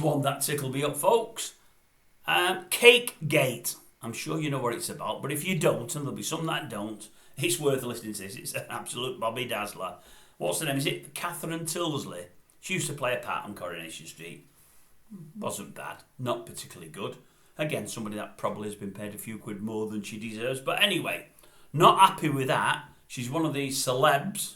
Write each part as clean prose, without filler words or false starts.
one that tickled me up, folks. Cakegate. I'm sure you know what it's about, but if you don't, and there'll be some that don't, it's worth listening to this. It's an absolute Bobby Dazzler. What's the name? Is it Catherine TYLDSLEY? She used to play a part on Coronation Street. Wasn't bad. Not particularly good. Again, somebody that probably has been paid a few quid more than she deserves. But anyway, not happy with that. She's one of these celebs.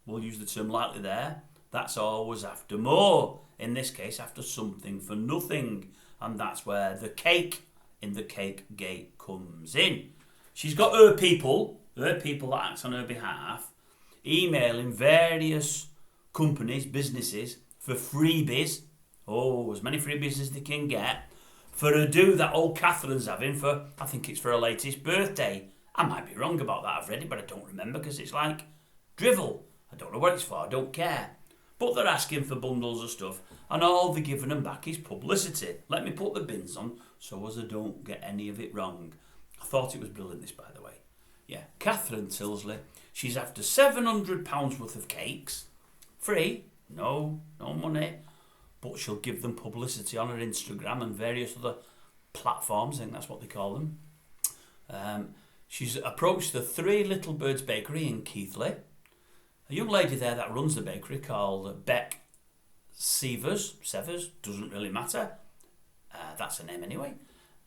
We'll use the term lightly there. That's always after more. In this case, after something for nothing. And that's where the cake in the Cakegate comes in. She's got her people that act on her behalf, emailing various companies, businesses, for freebies. Oh, as many freebies as they can get. For a do that old Catherine's having for, I think it's for her latest birthday. I might be wrong about that. I've read it, but I don't remember because it's like drivel. I don't know what it's for. I don't care. But they're asking for bundles of stuff, and all they're giving them back is publicity. Let me put the bins on so as I don't get any of it wrong. I thought it was brilliant, this, by the way. Yeah, Catherine TYLDSLEY. She's after £700 worth of cakes. Free. No money. But she'll give them publicity on her Instagram and various other platforms. I think that's what they call them. She's approached the Three Little Birds Bakery in Keighley. A young lady there that runs the bakery called Beck Severs, doesn't really matter. That's her name anyway.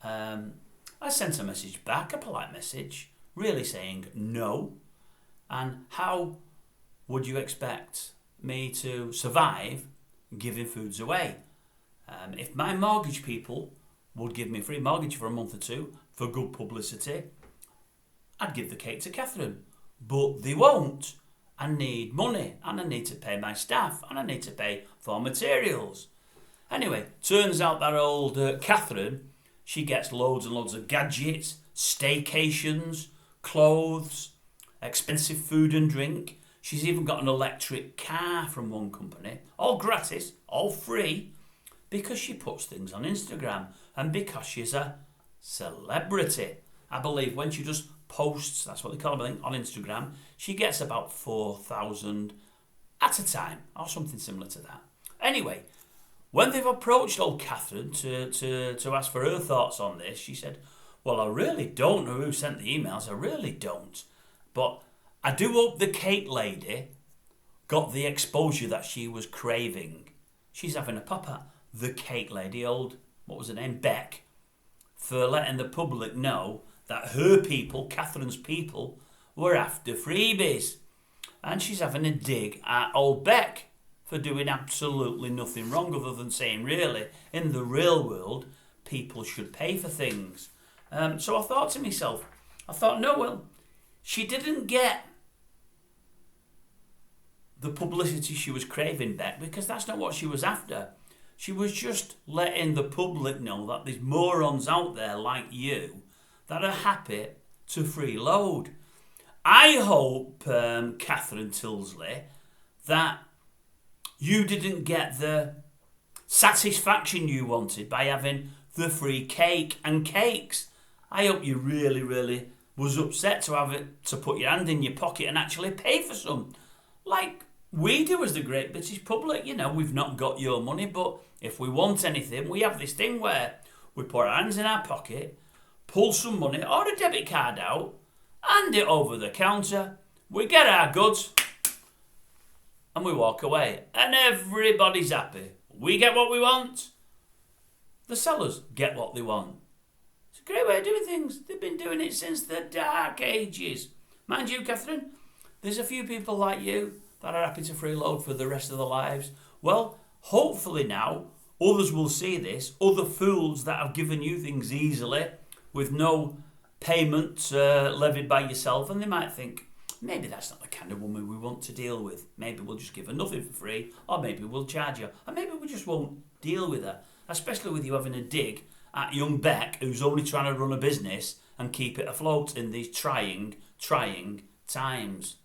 I sent a message back, a polite message, really saying no. And how would you expect me to survive giving foods away? If my mortgage people would give me a free mortgage for a month or two for good publicity, I'd give the cake to Catherine. But they won't. I need money, and I need to pay my staff, and I need to pay for materials. Anyway, turns out that old Catherine, she gets loads and loads of gadgets, staycations, clothes, expensive food and drink. She's even got an electric car from one company, all gratis, all free, because she puts things on Instagram and because she's a celebrity. I believe when she just posts, that's what they call them, on Instagram, she gets about 4,000 at a time, or something similar to that. Anyway, when they've approached old Catherine to ask for her thoughts on this, she said, well, I really don't know who sent the emails, I really don't. But I do hope the cake lady got the exposure that she was craving. She's having a pop at the cake lady, old, what was her name, Beck, for letting the public know that her people, Catherine's people, were after freebies. And she's having a dig at old Beck for doing absolutely nothing wrong other than saying, really, in the real world, people should pay for things. So I thought to myself, no, well, she didn't get the publicity she was craving, Beck, because that's not what she was after. She was just letting the public know that there's morons out there like you that are happy to freeload. I hope, Catherine TYLDSLEY, that you didn't get the satisfaction you wanted by having the free cake and cakes. I hope you really, really was upset to have it, to put your hand in your pocket and actually pay for some. Like we do as the great British public, you know, we've not got your money, but if we want anything, we have this thing where we put our hands in our pocket, pull some money or a debit card out, hand it over the counter, we get our goods, and we walk away. And everybody's happy. We get what we want. The sellers get what they want. It's a great way of doing things. They've been doing it since the dark ages. Mind you, Catherine, there's a few people like you that are happy to freeload for the rest of their lives. Well, hopefully now, others will see this. Other fools that have given you things easily with no payment levied by yourself, and they might think, maybe that's not the kind of woman we want to deal with. Maybe we'll just give her nothing for free, or maybe we'll charge her, or maybe we just won't deal with her. Especially with you having a dig at young Beck, who's only trying to run a business and keep it afloat in these trying times.